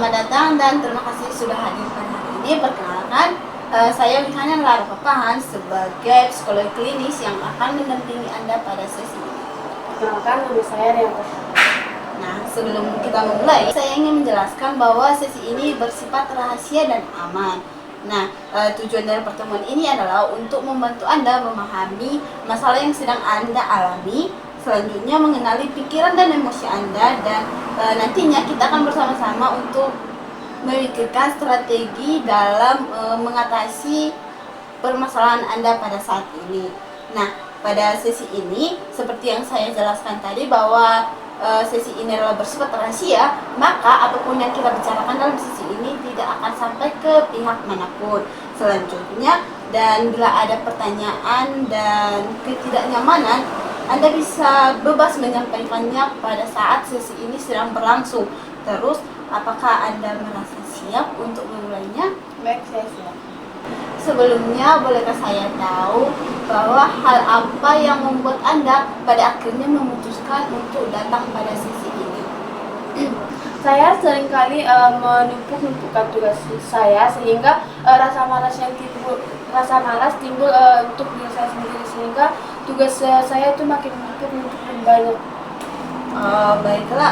selamat datang dan terima kasih sudah hadir pada hari ini. Perkenalkan, saya Wihana Lara Papahan sebagai psikolog klinis yang akan mendampingi Anda pada sesi ini. Perkenalkan, nama saya Rianto. Nah, sebelum kita memulai, saya ingin menjelaskan bahwa sesi ini bersifat rahasia dan aman. Nah, tujuan dari pertemuan ini adalah untuk membantu Anda memahami masalah yang sedang Anda alami, selanjutnya mengenali pikiran dan emosi Anda, dan nantinya kita akan bersama-sama untuk memikirkan strategi dalam mengatasi permasalahan Anda pada saat ini. Nah, pada sesi ini, seperti yang saya jelaskan tadi bahwa sesi ini adalah bersifat rahasia, maka apapun yang kita bicarakan dalam sesi ini tidak akan sampai ke pihak manapun. Selanjutnya, dan bila ada pertanyaan dan ketidaknyamanan, Anda bisa bebas menyampaikannya pada saat sesi ini sedang berlangsung. Terus, apakah Anda merasa siap untuk memulainya? Baik, saya siap. Sebelumnya, bolehkah saya tahu bahwa hal apa yang membuat Anda pada akhirnya memutuskan untuk datang pada sesi ini? Saya seringkali menumpuk-numpukkan tugas saya sehingga rasa malas timbul untuk diri saya sendiri, sehingga tugas saya itu makin menumpuk banyak. Baiklah,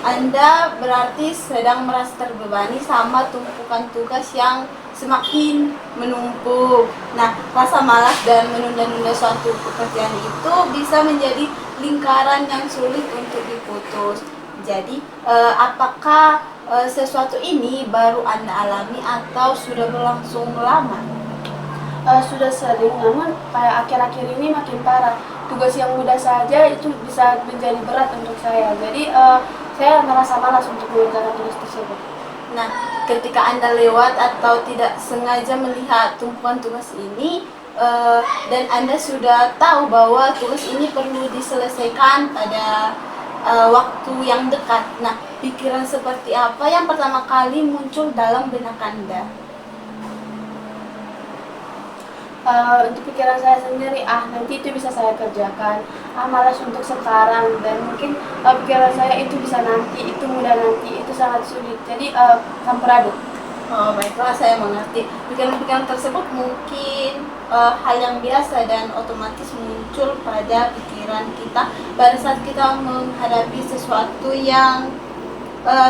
Anda berarti sedang merasa terbebani sama tumpukan tugas yang semakin menumpuk. Nah, rasa malas dan menunda-nunda suatu pekerjaan itu bisa menjadi lingkaran yang sulit untuk diputus. Jadi, apakah sesuatu ini baru Anda alami atau sudah berlangsung lama? Sudah sering, namun kayak akhir-akhir ini makin parah. Tugas yang mudah saja itu bisa menjadi berat untuk saya. Jadi saya merasa malas untuk mengerjakan tugas tersebut. Nah, ketika Anda lewat atau tidak sengaja melihat tumpuan tugas ini, dan Anda sudah tahu bahwa tugas ini perlu diselesaikan pada waktu yang dekat. Nah, pikiran seperti apa yang pertama kali muncul dalam benak Anda? Untuk pikiran saya sendiri, nanti itu bisa saya kerjakan, malas untuk sekarang, dan mungkin pikiran saya itu bisa nanti, itu mudah nanti, itu sangat sulit, jadi campur aduk. Baiklah, saya mengerti. Pikiran-pikiran tersebut mungkin hal yang biasa dan otomatis muncul pada pikiran kita pada saat kita menghadapi sesuatu yang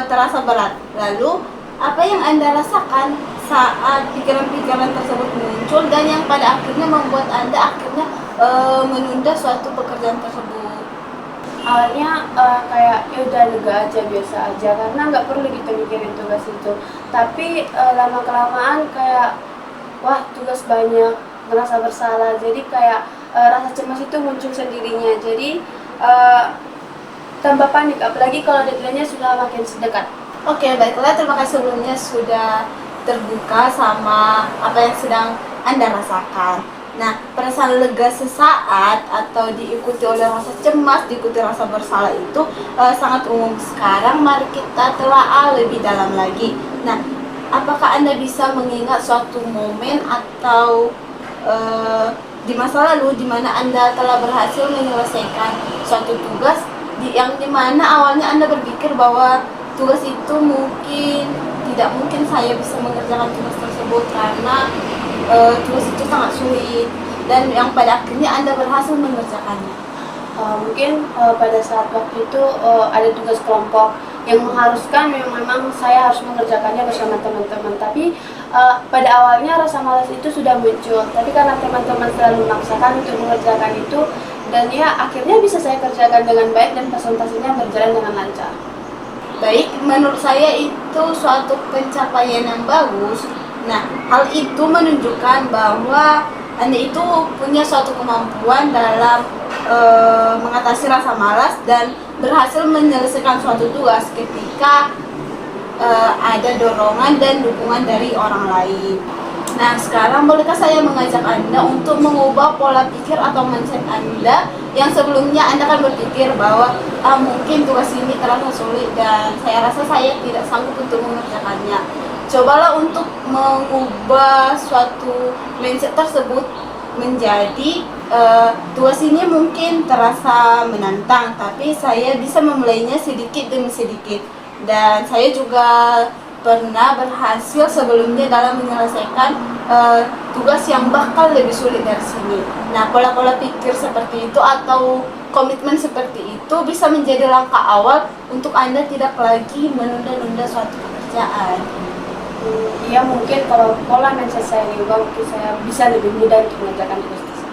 terasa berat. Lalu, apa yang Anda rasakan saat pikiran-pikiran tersebut muncul dan yang pada akhirnya membuat Anda akhirnya menunda suatu pekerjaan tersebut? Awalnya kayak ya udah lega aja, biasa aja, karena nggak perlu kita mikirin tugas itu. Tapi lama-kelamaan kayak wah, tugas banyak, merasa bersalah, jadi kayak rasa cemas itu muncul sendirinya. Jadi tambah panik, apalagi kalau deadline-nya sudah makin sedekat. Oke, baiklah, terima kasih sebelumnya sudah terbuka sama apa yang sedang Anda rasakan. Nah, perasaan lega sesaat atau diikuti oleh rasa cemas, diikuti rasa bersalah itu sangat umum. Sekarang mari kita telaah lebih dalam lagi. Nah, apakah Anda bisa mengingat suatu momen atau di masa lalu di mana Anda telah berhasil menyelesaikan suatu tugas yang dimana awalnya Anda berpikir bahwa tugas itu tidak mungkin saya bisa mengerjakan tugas tersebut karena tugas itu sangat sulit, dan yang pada akhirnya Anda berhasil mengerjakannya? Mungkin pada saat waktu itu ada tugas kelompok yang mengharuskan memang saya harus mengerjakannya bersama teman-teman. Tapi pada awalnya rasa malas itu sudah muncul, tapi karena teman-teman selalu memaksakan untuk mengerjakan itu, dan ya akhirnya bisa saya kerjakan dengan baik dan presentasinya berjalan dengan lancar. Baik, menurut saya itu suatu pencapaian yang bagus. Nah, hal itu menunjukkan bahwa Anda itu punya suatu kemampuan dalam mengatasi rasa malas dan berhasil menyelesaikan suatu tugas ketika ada dorongan dan dukungan dari orang lain. Nah, sekarang bolehkah saya mengajak Anda untuk mengubah pola pikir atau mindset Anda yang sebelumnya Anda kan berpikir bahwa mungkin tugas ini terasa sulit dan saya rasa saya tidak sanggup untuk mengerjakannya. Cobalah untuk mengubah suatu mindset tersebut menjadi tugas ini mungkin terasa menantang, tapi saya bisa memulainya sedikit demi sedikit. Dan saya juga pernah berhasil sebelumnya dalam menyelesaikan tugas yang bakal lebih sulit dari sini. Nah, pola-pola pikir seperti itu atau komitmen seperti itu bisa menjadi langkah awal untuk Anda tidak lagi menunda-nunda suatu pekerjaan. Iya, mungkin kalau pola mindset saya diubah, mungkin saya bisa lebih mudah untuk mengerjakan tugas tersebut.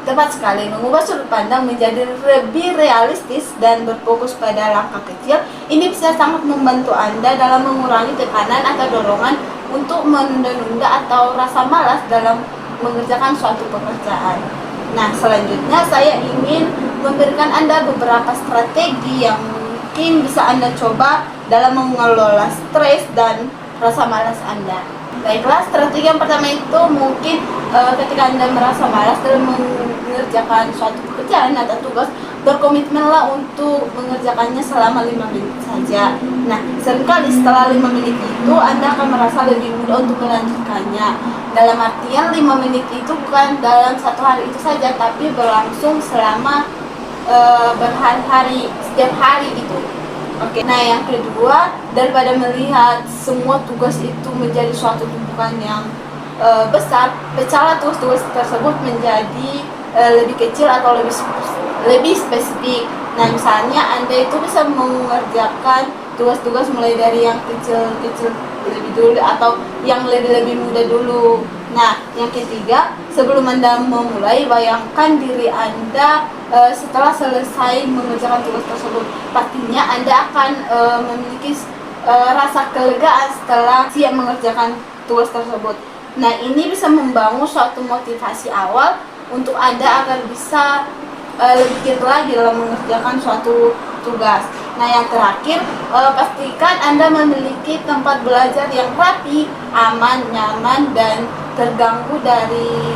Tepat sekali, mengubah sudut pandang menjadi lebih realistis dan berfokus pada langkah kecil. Ini bisa sangat membantu Anda dalam mengurangi tekanan atau dorongan untuk menunda-nunda atau rasa malas dalam mengerjakan suatu pekerjaan. Nah, selanjutnya saya ingin memberikan Anda beberapa strategi yang mungkin bisa Anda coba dalam mengelola stres dan rasa malas Anda. Baiklah, strategi yang pertama itu mungkin ketika Anda merasa malas dalam mengerjakan suatu pekerjaan atau tugas, berkomitmenlah untuk mengerjakannya selama 5 menit saja. Nah, seringkali setelah 5 menit itu Anda akan merasa lebih mudah untuk melanjutkannya. Dalam artian 5 menit itu bukan dalam satu hari itu saja, tapi berlangsung selama berhari-hari, setiap hari gitu. Oke, nah yang kedua, daripada melihat semua tugas itu menjadi suatu tumpukan yang besar, pecahlah tugas-tugas tersebut menjadi lebih kecil atau lebih spesifik. Nah, misalnya Anda itu bisa mengerjakan tugas-tugas mulai dari yang kecil-kecil lebih dulu atau yang lebih mudah dulu. Nah, yang ketiga, sebelum Anda memulai, bayangkan diri Anda setelah selesai mengerjakan tugas tersebut. Pastinya Anda akan memiliki rasa kelegaan setelah siap mengerjakan tugas tersebut. Nah, ini bisa membangun suatu motivasi awal untuk Anda agar bisa lebih giat lagi dalam mengerjakan suatu tugas. Nah, yang terakhir, pastikan Anda memiliki tempat belajar yang rapi, aman, nyaman, dan terganggu dari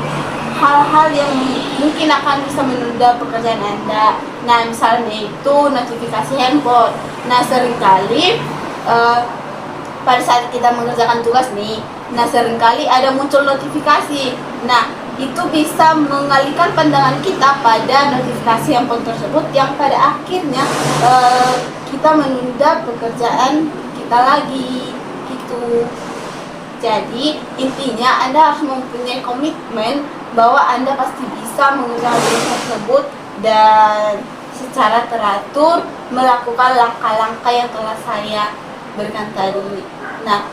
hal-hal yang mungkin akan bisa menunda pekerjaan Anda. Nah, misalnya itu notifikasi handphone. Nah, seringkali pada saat kita mengerjakan tugas nih, nah seringkali ada muncul notifikasi. Nah, itu bisa mengalihkan pandangan kita pada notifikasi handphone tersebut yang pada akhirnya kita menunda pekerjaan kita lagi gitu. Jadi intinya Anda harus mempunyai komitmen bahwa Anda pasti bisa mengerjakan tugas tersebut dan secara teratur melakukan langkah-langkah yang telah saya berikan tadi. Nah,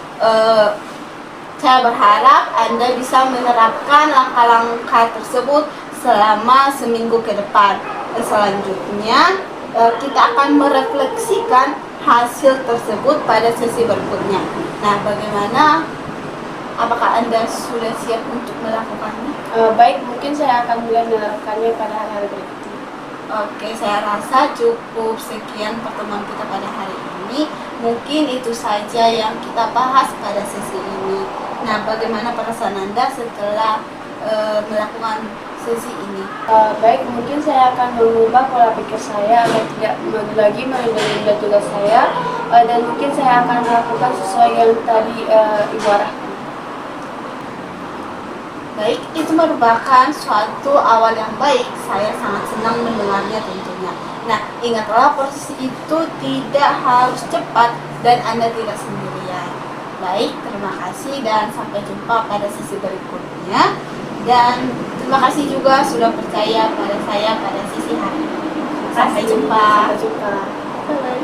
saya berharap Anda bisa menerapkan langkah-langkah tersebut selama seminggu ke depan. Selanjutnya, kita akan merefleksikan hasil tersebut pada sesi berikutnya. Nah, bagaimana? Apakah Anda sudah siap untuk melakukannya? Baik, mungkin saya akan mulai menerapkannya pada hari-hari berikutnya. Oke, saya rasa cukup sekian pertemuan kita pada hari ini. Mungkin itu saja yang kita bahas pada sesi ini. Nah, bagaimana perasaan Anda setelah melakukan sesi ini? Baik, mungkin saya akan mengubah pola pikir saya agar tidak lagi menunda tugas saya, dan mungkin saya akan melakukan sesuai yang tadi Ibu arahkan. Baik, itu merupakan suatu awal yang baik. Saya sangat senang mendengarnya tentunya. Nah, ingatlah proses itu tidak harus cepat dan Anda tidak sendirian. Baik, terima kasih dan sampai jumpa pada sesi berikutnya. Dan terima kasih juga sudah percaya pada saya pada sesi hari ini. Sampai jumpa. Sampai jumpa. Bye-bye.